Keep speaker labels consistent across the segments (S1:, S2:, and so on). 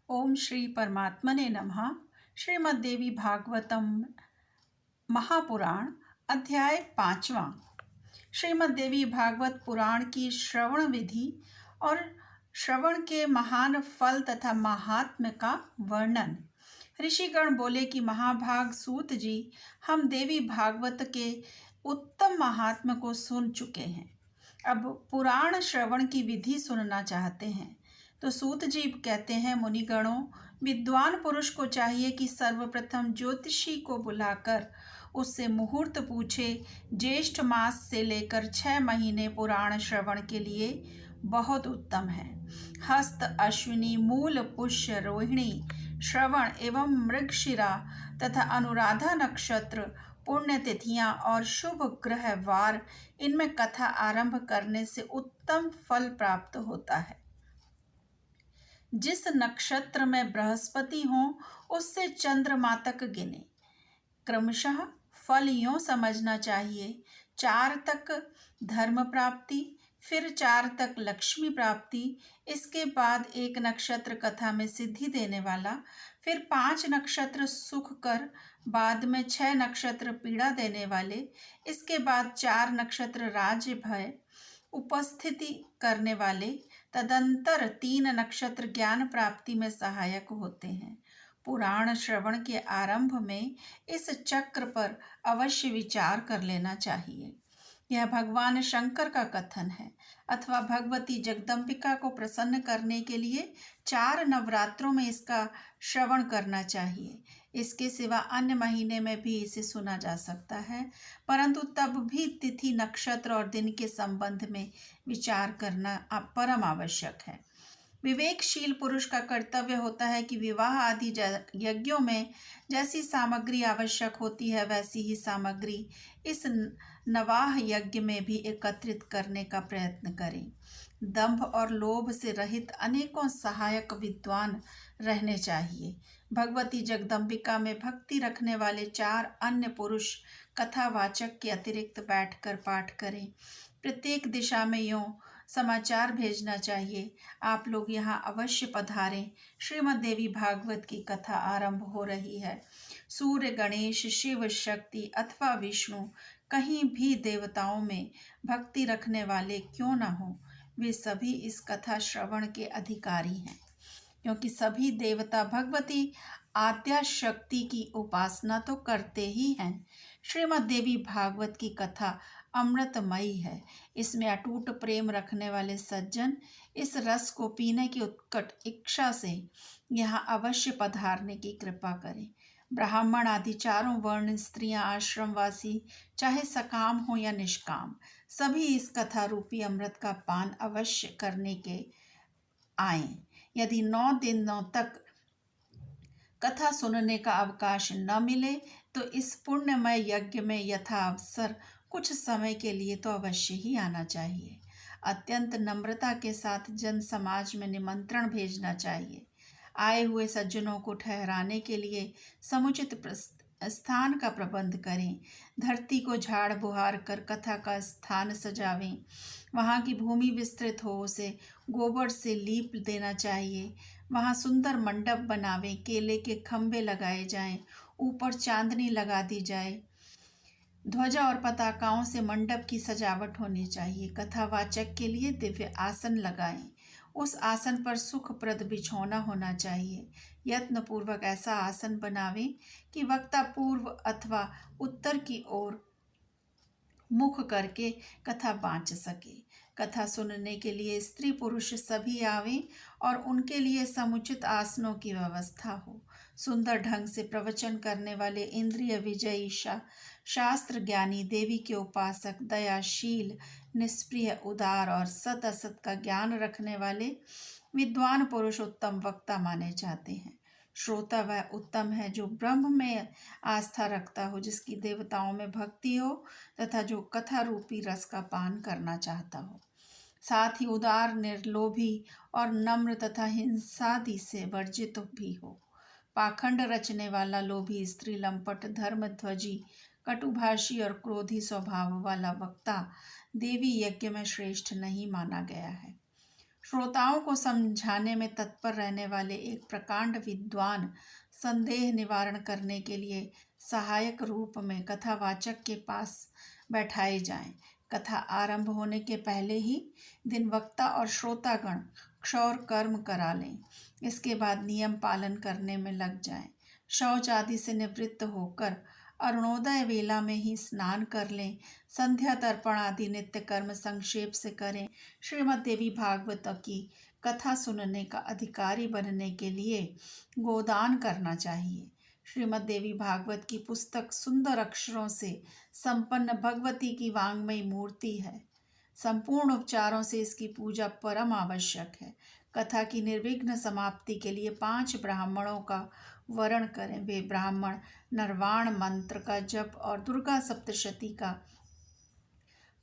S1: ओम श्री परमात्मने नमः। श्रीमद् देवी भागवतम महापुराण अध्याय 5वां। श्रीमद् देवी भागवत पुराण की श्रवण विधि और श्रवण के महान फल तथा महात्म्य का वर्णन। ऋषिगण बोले कि महाभाग सूत जी, हम देवी भागवत के उत्तम महात्म्य को सुन चुके हैं, अब पुराण श्रवण की विधि सुनना चाहते हैं। तो सूत जी कहते हैं, मुनिगणों, विद्वान पुरुष को चाहिए कि सर्वप्रथम ज्योतिषी को बुलाकर उससे मुहूर्त पूछे। ज्येष्ठ मास से लेकर 6 महीने पुराण श्रवण के लिए बहुत उत्तम है। हस्त, अश्विनी, मूल, पुष्य, रोहिणी, श्रवण एवं मृगशिरा तथा अनुराधा नक्षत्र, पुण्य तिथियां और शुभ ग्रह वार, इनमें कथा आरंभ करने से उत्तम फल प्राप्त होता है। जिस नक्षत्र में बृहस्पति हो उससे चंद्रमा तक गिने। क्रमशः फल यों समझना चाहिए: 4 तक धर्म प्राप्ति, फिर 4 तक लक्ष्मी प्राप्ति, इसके बाद 1 नक्षत्र कथा में सिद्धि देने वाला, फिर 5 नक्षत्र सुख कर, बाद में 6 नक्षत्र पीड़ा देने वाले, इसके बाद 4 नक्षत्र राज्य भय उपस्थिति करने वाले, तदंतर 3 नक्षत्र ज्ञान प्राप्ति में सहायक होते हैं। पुराण श्रवण के आरंभ में इस चक्र पर अवश्य विचार कर लेना चाहिए। यह भगवान शंकर का कथन है अथवा भगवती जगदम्बिका को प्रसन्न करने के लिए 4 नवरात्रों में इसका श्रवण करना चाहिए। इसके सिवा अन्य महीने में भी इसे सुना जा सकता है, परंतु तब भी तिथि, नक्षत्र और दिन के संबंध में विचार करना परम आवश्यक है। विवेकशील पुरुष का कर्तव्य होता है कि विवाह आदि यज्ञों में जैसी सामग्री आवश्यक होती है वैसी ही सामग्री इस नवाह यज्ञ में भी एकत्रित करने का प्रयत्न करें। दंभ और लोभ से रहित अनेकों सहायक विद्वान रहने चाहिए। भगवती जगदम्बिका में भक्ति रखने वाले 4 अन्य पुरुष कथावाचक के अतिरिक्त बैठकर पाठ करें। प्रत्येक दिशा में यों समाचार भेजना चाहिए: आप लोग यहाँ अवश्य पधारें, श्रीमद् देवी भागवत की कथा आरंभ हो रही है। सूर्य, गणेश, शिव, शक्ति अथवा विष्णु, कहीं भी देवताओं में भक्ति रखने वाले क्यों न हो, वे सभी इस कथा श्रवण के अधिकारी हैं, क्योंकि सभी देवता भगवती आद्या शक्ति की उपासना तो करते ही हैं। श्रीमद् देवी भागवत की कथा अमृतमयी है। इसमें अटूट प्रेम रखने वाले सज्जन इस रस को पीने की उत्कट इच्छा से यहाँ अवश्य पधारने की कृपा करें। ब्राह्मण आदि 4 वर्ण, स्त्रियां, आश्रमवासी, चाहे सकाम हो या निष्काम, सभी इस कथा रूपी अमृत का पान अवश्य करने के आए। यदि 9 दिनों तक कथा सुनने का अवकाश न मिले तो इस पुण्यमय यज्ञ में यथाअवसर कुछ समय के लिए तो अवश्य ही आना चाहिए। अत्यंत नम्रता के साथ जन समाज में निमंत्रण भेजना चाहिए। आए हुए सज्जनों को ठहराने के लिए समुचित स्थान का प्रबंध करें। धरती को झाड़ बुहार कर कथा का स्थान सजावें। वहाँ की भूमि विस्तृत हो, उसे गोबर से लीप देना चाहिए। वहाँ सुंदर मंडप बनावें, केले के खंभे लगाए जाएं, ऊपर चांदनी लगा दी जाए, ध्वजा और पताकाओं से मंडप की सजावट होनी चाहिए। कथावाचक के लिए दिव्य आसन लगाएं, उस आसन पर सुखप्रद बिछौना होना चाहिए। यत्नपूर्वक ऐसा आसन बनावें कि वक्ता पूर्व अथवा उत्तर की ओर मुख करके कथा बाँच सके। कथा सुनने के लिए स्त्री पुरुष सभी आवें और उनके लिए समुचित आसनों की व्यवस्था हो। सुंदर ढंग से प्रवचन करने वाले इंद्रिय विजयी शास्त्र ज्ञानी, देवी के उपासक, दयाशील, निष्प्रिय, उदार और सत असत का ज्ञान रखने वाले विद्वान पुरुष उत्तम वक्ता माने जाते हैं। श्रोता वह उत्तम है जो ब्रह्म में आस्था रखता हो, जिसकी देवताओं में भक्ति हो तथा जो कथा रूपी रस का पान करना चाहता हो। साथ ही उदार, निर्लोभी और नम्र तथा हिंसादि से वर्जित भी हो। पाखंड रचने वाला, लोभी, स्त्री लंपट, धर्मध्वजी, कटुभाषी और क्रोधी स्वभाव वाला वक्ता देवी यज्ञ में श्रेष्ठ नहीं माना गया है। श्रोताओं को समझाने में तत्पर रहने वाले एक प्रकांड विद्वान संदेह निवारण करने के लिए सहायक रूप में कथावाचक के पास बैठाए जाएं। कथा आरंभ होने के पहले ही दिन वक्ता और श्रोतागण क्षौर कर्म करा लें। इसके बाद नियम पालन करने में लग जाएं। शौच आदि से निवृत्त होकर अरुणोदय वेला में ही स्नान कर लें। संध्या तर्पण आदि नित्य कर्म संक्षेप से करें। श्रीमद् देवी भागवत की कथा सुनने का अधिकारी बनने के लिए गोदान करना चाहिए। श्रीमद् देवी भागवत की पुस्तक सुंदर अक्षरों से संपन्न भगवती की वांग्मयी मूर्ति है। संपूर्ण उपचारों से इसकी पूजा परम आवश्यक है। कथा की निर्विघ्न समाप्ति के लिए 5 ब्राह्मणों का वर्ण करें। वे ब्राह्मण नरवाण मंत्र का जप और दुर्गा सप्तशती का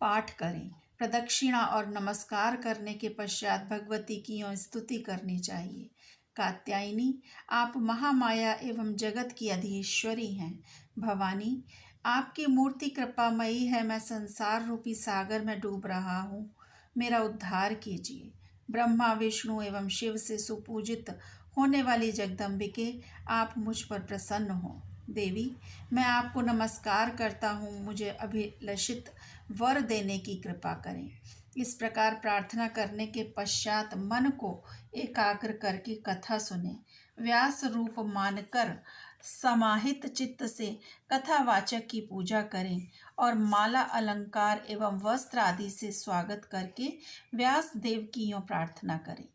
S1: पाठ करें। प्रदक्षिणा और नमस्कार करने के पश्चात भगवती की यों स्तुति करनी चाहिए। कात्यायनी, आप महामाया एवं जगत की अधीश्वरी हैं। भवानी, आपकी मूर्ति कृपामयी है। मैं संसार रूपी सागर में डूब रहा हूँ, मेरा उद्धार कीजिए। ब्रह्मा विष्णु एवं शिव से सुपूजित होने वाली जगदम्बिके, आप मुझ पर प्रसन्न हो। देवी, मैं आपको नमस्कार करता हूँ, मुझे अभिलषित वर देने की कृपा करें। इस प्रकार प्रार्थना करने के पश्चात मन को एकाग्र करके कथा सुने। व्यास रूप मानकर समाहित चित्त से कथावाचक की पूजा करें और माला अलंकार एवं वस्त्र आदि से स्वागत करके व्यास देव की यों प्रार्थना करें।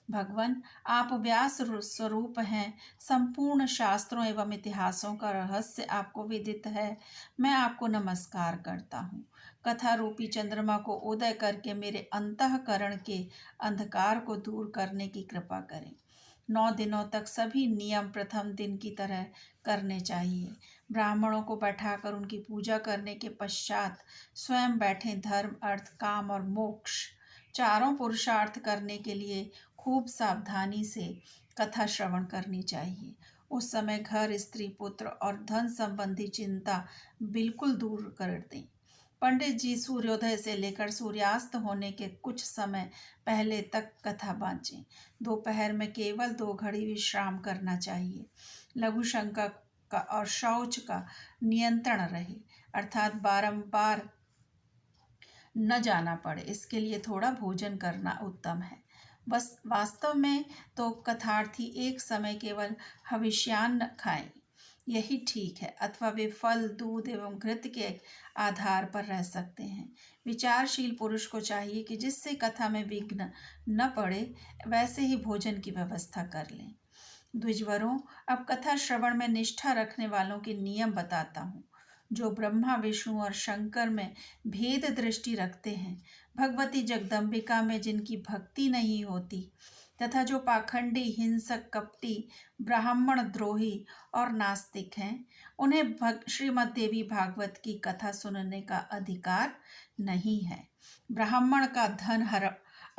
S1: भगवान, आप व्यास स्वरूप हैं। संपूर्ण शास्त्रों एवं इतिहासों का रहस्य आपको विदित है। मैं आपको नमस्कार करता हूँ। कथा रूपी चंद्रमा को उदय करके मेरे अंतःकरण के अंधकार को दूर करने की कृपा करें। 9 दिनों तक सभी नियम प्रथम दिन की तरह करने चाहिए। ब्राह्मणों को बैठाकर उनकी पूजा करने के पश्चात स्वयं बैठे धर्म, अर्थ, काम और मोक्ष चारों पुरुषार्थ करने के लिए खूब सावधानी से कथा श्रवण करनी चाहिए। उस समय घर, स्त्री, पुत्र और धन संबंधी चिंता बिल्कुल दूर कर दें। पंडित जी सूर्योदय से लेकर सूर्यास्त होने के कुछ समय पहले तक कथा बाँचें। दोपहर में केवल 2 घड़ी विश्राम करना चाहिए। लघु शंका का और शौच का नियंत्रण रहे, अर्थात बारंबार न जाना पड़े, इसके लिए थोड़ा भोजन करना उत्तम है। बस वास्तव में तो कथार्थी एक समय केवल हविष्यान्न खाएं, यही ठीक है, अथवा वे फल, दूध एवं घृत के आधार पर रह सकते हैं। विचारशील पुरुष को चाहिए कि जिससे कथा में विघ्न न पड़े वैसे ही भोजन की व्यवस्था कर लें। द्विजवरों, अब कथा श्रवण में निष्ठा रखने वालों के नियम बताता हूँ। जो ब्रह्मा, विष्णु और शंकर में भेद दृष्टि रखते हैं, भगवती जगदम्बिका में जिनकी भक्ति नहीं होती, तथा जो पाखंडी, हिंसक, कपटी, ब्राह्मण द्रोही और नास्तिक हैं, उन्हें श्रीमद् देवी भागवत की कथा सुनने का अधिकार नहीं है। ब्राह्मण का धन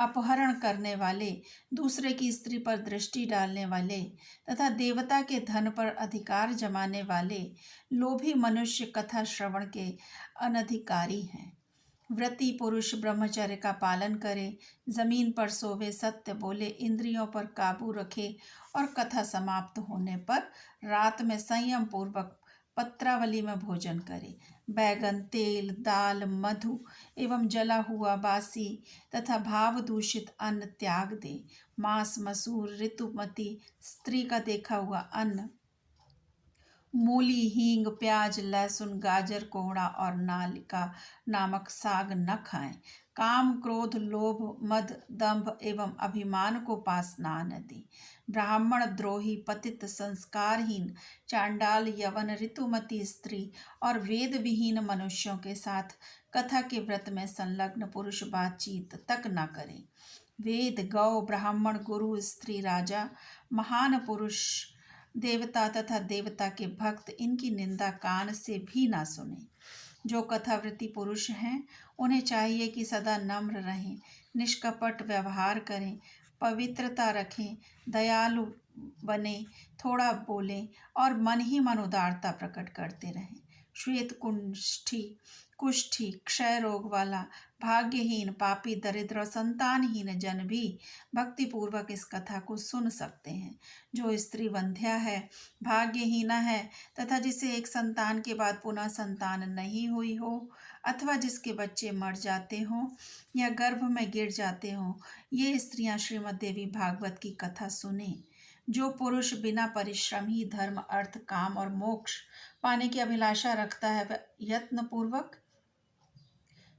S1: अपहरण करने वाले, दूसरे की स्त्री पर दृष्टि डालने वाले तथा देवता के धन पर अधिकार जमाने वाले लोभी मनुष्य कथा श्रवण के अनधिकारी हैं। व्रती पुरुष ब्रह्मचर्य का पालन करे, जमीन पर सोवे, सत्य बोले, इंद्रियों पर काबू रखे और कथा समाप्त होने पर रात में संयम पूर्वक पत्रावली में भोजन करे। बैगन, तेल, दाल, मधु एवं जला हुआ बासी तथा भाव दूषित अन्न त्याग दे। मांस, मसूर, ऋतुमती स्त्री का देखा हुआ अन्न, मूली, हींग, प्याज, लहसुन, गाजर, कोहड़ा और नालिका नामक साग न खाएं। काम, क्रोध, लोभ, मद, दंभ एवं अभिमान को पास न आने दें। ब्राह्मण द्रोही, पतित, संस्कारहीन, चांडाल, यवन, ऋतुमती स्त्री और वेद विहीन मनुष्यों के साथ कथा के व्रत में संलग्न पुरुष बातचीत तक न करें। वेद, गौ, ब्राह्मण, गुरु, स्त्री, राजा, महान पुरुष, देवता तथा देवता के भक्त इनकी निंदा कान से भी ना सुने। जो कथावृत्ति पुरुष हैं, उन्हें चाहिए कि सदा नम्र रहें, निष्कपट व्यवहार करें, पवित्रता रखें, दयालु बने, थोड़ा बोलें और मन ही मन उदारता प्रकट करते रहें। श्वेत कुष्ठी, क्षय रोग वाला, भाग्यहीन, पापी, दरिद्र और संतानहीन जन भी भक्तिपूर्वक इस कथा को सुन सकते हैं। जो स्त्री वंध्या है, भाग्यहीना है तथा जिसे एक संतान के बाद पुनः संतान नहीं हुई हो, अथवा जिसके बच्चे मर जाते हों या गर्भ में गिर जाते हों, ये स्त्रियां श्रीमद् देवी भागवत की कथा सुने। जो पुरुष बिना परिश्रम ही धर्म, अर्थ, काम और मोक्ष पाने की अभिलाषा रखता है, वह यत्न पूर्वक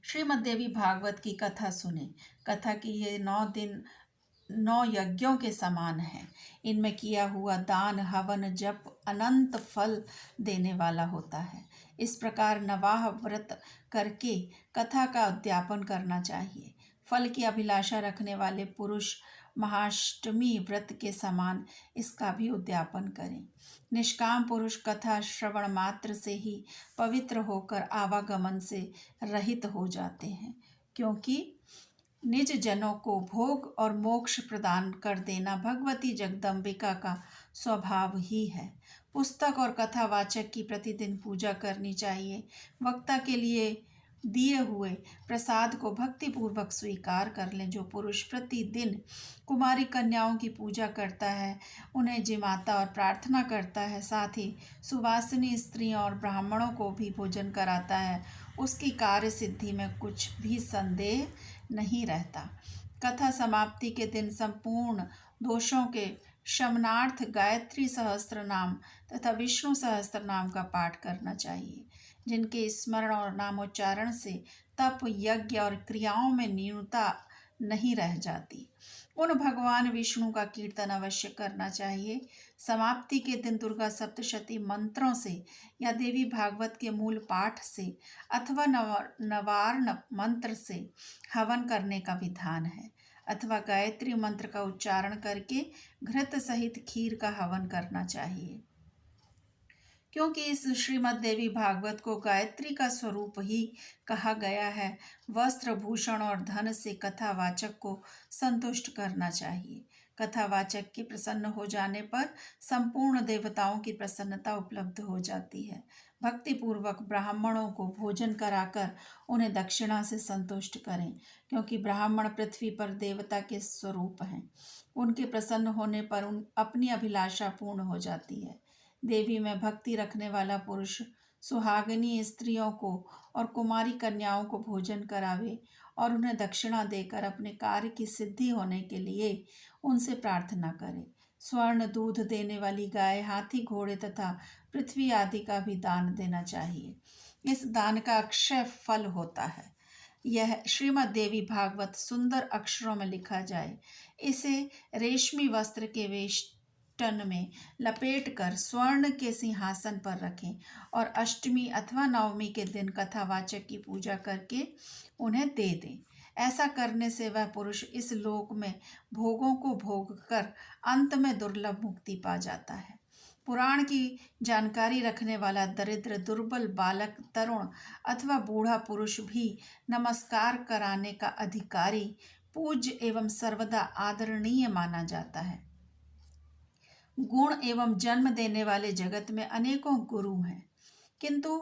S1: श्रीमद् देवी भागवत की कथा सुने। कथा की ये 9 दिन 9 यज्ञों के समान है। इनमें किया हुआ दान, हवन, जप अनंत फल देने वाला होता है। इस प्रकार नवाह व्रत करके कथा का उद्यापन करना चाहिए। फल की अभिलाषा रखने वाले पुरुष महाष्टमी व्रत के समान इसका भी उद्यापन करें। निष्काम पुरुष कथा श्रवण मात्र से ही पवित्र होकर आवागमन से रहित हो जाते हैं, क्योंकि निज जनों को भोग और मोक्ष प्रदान कर देना भगवती जगदम्बिका का स्वभाव ही है। पुस्तक और कथावाचक की प्रतिदिन पूजा करनी चाहिए। वक्ता के लिए दिए हुए प्रसाद को भक्तिपूर्वक स्वीकार कर लें। जो पुरुष प्रतिदिन कुमारी कन्याओं की पूजा करता है, उन्हें जिमाता और प्रार्थना करता है, साथ ही सुवासिनी स्त्रियों और ब्राह्मणों को भी भोजन कराता है, उसकी कार्य सिद्धि में कुछ भी संदेह नहीं रहता। कथा समाप्ति के दिन संपूर्ण दोषों के शमनार्थ गायत्री सहस्त्र नाम तथा विष्णु सहस्त्र नाम का पाठ करना चाहिए, जिनके स्मरण और नामोच्चारण से तप, यज्ञ और क्रियाओं में न्यूनता नहीं रह जाती। उन भगवान विष्णु का कीर्तन अवश्य करना चाहिए। समाप्ति के दिन दुर्गा सप्तशती मंत्रों से या देवी भागवत के मूल पाठ से अथवा नवार्ण मंत्र से हवन करने का विधान है, अथवा गायत्री मंत्र का उच्चारण करके घृत सहित खीर का हवन करना चाहिए, क्योंकि इस श्रीमद् देवी भागवत को गायत्री का स्वरूप ही कहा गया है। वस्त्र, भूषण और धन से कथावाचक को संतुष्ट करना चाहिए। कथावाचक के प्रसन्न हो जाने पर संपूर्ण देवताओं की प्रसन्नता उपलब्ध हो जाती है। भक्तिपूर्वक ब्राह्मणों को भोजन कराकर उन्हें दक्षिणा से संतुष्ट करें, क्योंकि ब्राह्मण पृथ्वी पर देवता के स्वरूप हैं। उनके प्रसन्न होने पर अपनी अभिलाषा पूर्ण हो जाती है। देवी में भक्ति रखने वाला पुरुष सुहागिनी स्त्रियों को और कुमारी कन्याओं को भोजन करावे और उन्हें दक्षिणा देकर अपने कार्य की सिद्धि होने के लिए उनसे प्रार्थना करे। स्वर्ण दूध देने वाली गाय, हाथी, घोड़े तथा पृथ्वी आदि का भी दान देना चाहिए। इस दान का अक्षय फल होता है। यह श्रीमद् देवी भागवत सुंदर अक्षरों में लिखा जाए, इसे रेशमी वस्त्र के वेष्टन में लपेटकर स्वर्ण के सिंहासन पर रखें और अष्टमी अथवा नवमी के दिन कथावाचक की पूजा करके उन्हें दे दें। ऐसा करने से वह पुरुष इस लोक में भोगों को भोग कर अंत में दुर्लभ मुक्ति पा जाता है। पुराण की जानकारी रखने वाला दरिद्र, दुर्बल बालक, तरुण अथवा बूढ़ा पुरुष भी नमस्कार कराने का अधिकारी, पूज्य एवं सर्वदा आदरणीय माना जाता है। गुण एवं जन्म देने वाले जगत में अनेकों गुरु हैं, किंतु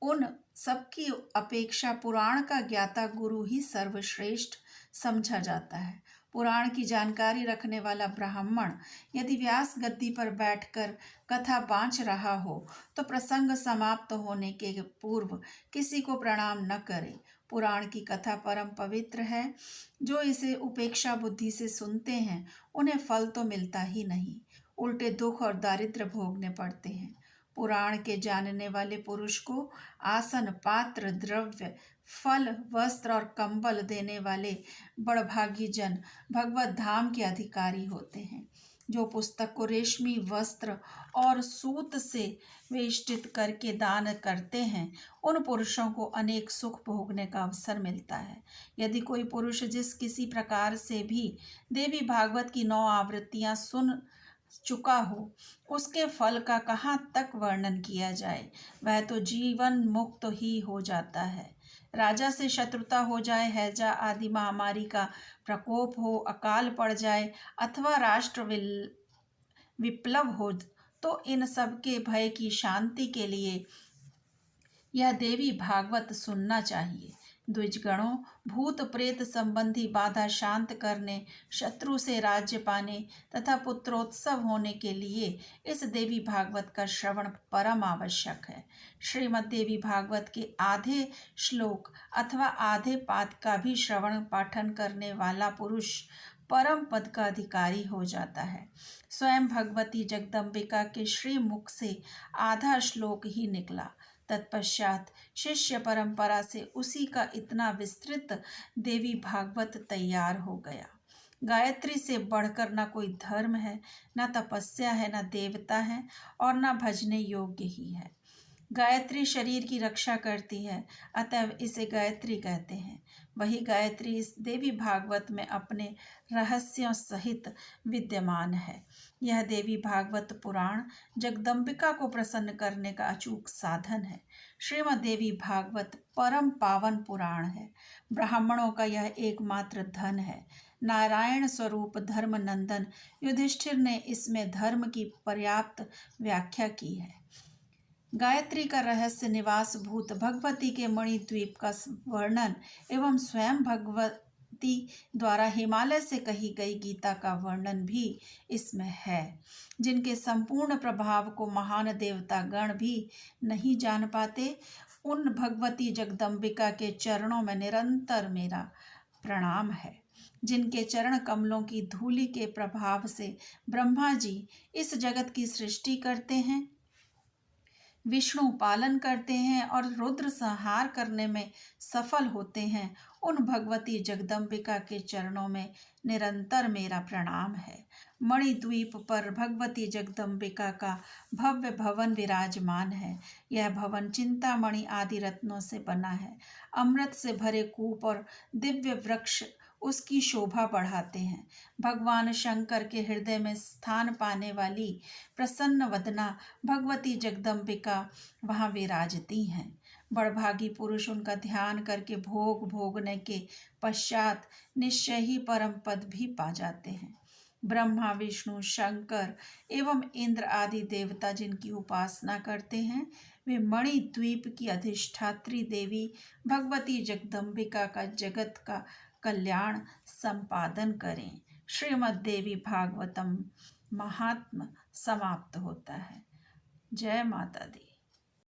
S1: उन सबकी अपेक्षा पुराण का ज्ञाता गुरु ही सर्वश्रेष्ठ समझा जाता है। पुराण की जानकारी रखने वाला ब्राह्मण यदि व्यास गद्दी पर बैठकर कथा बाँच रहा हो तो प्रसंग समाप्त होने के पूर्व किसी को प्रणाम न करे। पुराण की कथा परम पवित्र है। जो इसे उपेक्षा बुद्धि से सुनते हैं उन्हें फल तो मिलता ही नहीं, उल्टे दुख और दारिद्र्य भोगने पड़ते हैं। पुराण के जानने वाले पुरुष को आसन, पात्र, द्रव्य, फल, वस्त्र और कंबल देने वाले बड़भागी जन भगवत धाम के अधिकारी होते हैं। जो पुस्तक को रेशमी वस्त्र और सूत से वेष्टित करके दान करते हैं, उन पुरुषों को अनेक सुख भोगने का अवसर मिलता है। यदि कोई पुरुष जिस किसी प्रकार से भी देवी भागवत की 9 आवृत्तियां सुन चुका हो, उसके फल का कहाँ तक वर्णन किया जाए। वह तो जीवन मुक्त ही हो जाता है। राजा से शत्रुता हो जाए, हैजा आदि महामारी का प्रकोप हो, अकाल पड़ जाए अथवा राष्ट्र विप्लव हो, तो इन सब के भय की शांति के लिए यह देवी भागवत सुनना चाहिए। द्विजगणों, भूत प्रेत संबंधी बाधा शांत करने, शत्रु से राज्य पाने तथा पुत्रोत्सव होने के लिए इस देवी भागवत का श्रवण परम आवश्यक है। श्रीमद् देवी भागवत के आधे श्लोक अथवा आधे पाद का भी श्रवण पाठन करने वाला पुरुष परम पद का अधिकारी हो जाता है। स्वयं भगवती जगदम्बिका के श्री मुख से आधा श्लोक ही निकला। तत्पश्चात शिष्य परंपरा से उसी का इतना विस्तृत देवी भागवत तैयार हो गया। गायत्री से बढ़कर न कोई धर्म है, न तपस्या है, न देवता है और न भजने योग्य ही है। गायत्री शरीर की रक्षा करती है, अतएव इसे गायत्री कहते हैं। वही गायत्री इस देवी भागवत में अपने रहस्यों सहित विद्यमान है। यह देवी भागवत पुराण जगदम्बिका को प्रसन्न करने का अचूक साधन है। श्रीमद् देवी भागवत परम पावन पुराण है। ब्राह्मणों का यह एकमात्र धन है। नारायण स्वरूप धर्म नंदन युधिष्ठिर ने इसमें धर्म की पर्याप्त व्याख्या की है। गायत्री का रहस्य निवास भूत भगवती के मणिद्वीप का वर्णन एवं स्वयं भगवती द्वारा हिमालय से कही गई गीता का वर्णन भी इसमें है, जिनके संपूर्ण प्रभाव को महान देवता गण भी नहीं जान पाते। उन भगवती जगदम्बिका के चरणों में निरंतर मेरा प्रणाम है। जिनके चरण कमलों की धूलि के प्रभाव से ब्रह्मा जी इस जगत की सृष्टि करते हैं, विष्णु पालन करते हैं और रुद्र संहार करने में सफल होते हैं, उन भगवती जगदम्बिका के चरणों में निरंतर मेरा प्रणाम है। मणिद्वीप पर भगवती जगदम्बिका का भव्य भवन विराजमान है। यह भवन चिंतामणि आदि रत्नों से बना है। अमृत से भरे कूप और दिव्य वृक्ष उसकी शोभा बढ़ाते हैं। भगवान शंकर के हृदय में स्थान पाने वाली प्रसन्न वदना भगवती जगदम्बिका वहाँ विराजती हैं। बड़भागी पुरुष उनका ध्यान करके भोग भोगने के पश्चात निश्चय ही परम पद भी पा जाते हैं। ब्रह्मा, विष्णु, शंकर एवं इंद्र आदि देवता जिनकी उपासना करते हैं, वे मणिद्वीप की अधिष्ठात्री देवी भगवती जगदम्बिका का जगत का कल्याण संपादन करें। श्रीमद् देवी भागवतम महात्म समाप्त होता है। जय माता दी।